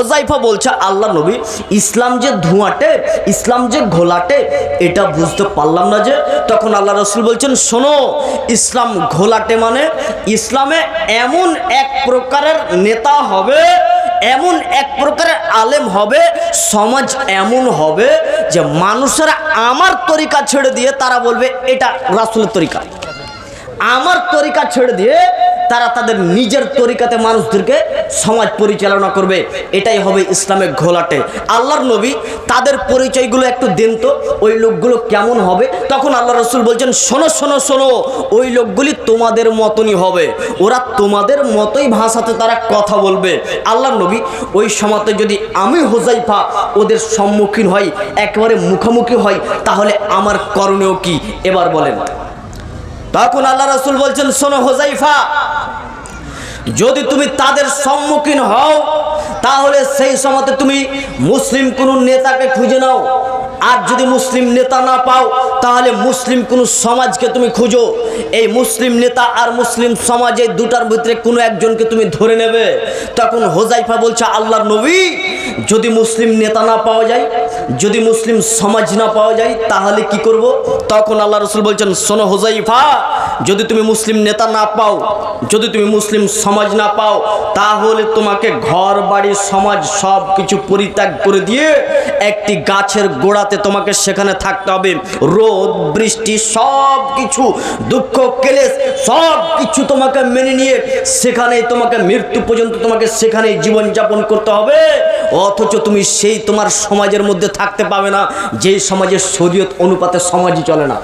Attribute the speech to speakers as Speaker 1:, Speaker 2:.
Speaker 1: হোজাইফা বলছে, আল্লাহ নবী, ইসলাম যে ধোঁয়াটে, ইসলাম যে ঘোলাটে, এটা বুঝতে পারলাম না যে। তখন আল্লাহ রসুল বলছেন, শোনো, ইসলাম ঘোলাটে মানে ইসলামে এমন এক প্রকারের নেতা হবে, এমন এক প্রকারের আলেম হবে, সমাজ এমন হবে যে মানুষেরা আমার তরিকা ছেড়ে দিয়ে তারা বলবে এটা রাসূলের তরিকা। আমার তরিকা ছেড়ে দিয়ে তারা তাদের নিজের তরিকাতে মানুষদেরকে সমাজ পরিচালনা করবে। এটাই হবে ইসলামের ঘোলাটে। আল্লাহর নবী তাদের পরিচয়গুলো একটু দেন তো, ওই লোকগুলো কেমন হবে? তখন আল্লাহ রসুল বলছেন, শোনো শোনো শোনো, ওই লোকগুলি তোমাদের মতনই হবে, ওরা তোমাদের মতোই ভাষাতে তারা কথা বলবে। আল্লাহর নবী ওই সময়তে যদি আমি হোজাইফা ওদের সম্মুখীন হই, একেবারে মুখোমুখি হই, তাহলে আমার করণীয় কি এবার বলেন। তখন আল্লাহ রাসূল বলছেন, শোনো হোজাইফা, যদি তুমি তাদের সম্মুখীন হও তাহলে সেই সময়তে তুমি মুসলিম কোনো নেতাকে খুঁজে নাও, আর যদি মুসলিম নেতা না পাও তাহলে মুসলিম কোনো সমাজকে তুমি খুঁজো। এই মুসলিম নেতা আর মুসলিম সমাজ এই দুটার ভিতরে কোনো একজনকে তুমি ধরে নেবে। তখন হোজাইফা বলছে, আল্লাহর নবী, যদি মুসলিম নেতা না পাওয়া যায়, যদি মুসলিম সমাজ না পাওয়া যায় তাহলে কি করব? তখন আল্লাহ রসুল বলছেন, শোনো হোজাইফা, যদি তুমি মুসলিম নেতা না পাও, যদি তুমি মুসলিম সমাজ না পাও, তাহলে তোমাকে ঘর বাড়ি সমাজ সব কিছু পরিত্যাগ করে দিয়ে একটি গাছের গোড়াতে তোমাকে সেখানে থাকতে হবে। রোদ বৃষ্টি সব কিছু, দুঃখ ক্লেশ সব কিছু তোমাকে মেনে নিয়ে সেখানেই তোমাকে মৃত্যু পর্যন্ত তোমাকে সেখানেই জীবনযাপন করতে হবে। অথচ তুমি সেই তোমার সমাজের মধ্যে থাকতে পাবে না যে সমাজের শরীয়ত অনুপাতে সমাজই চলে না।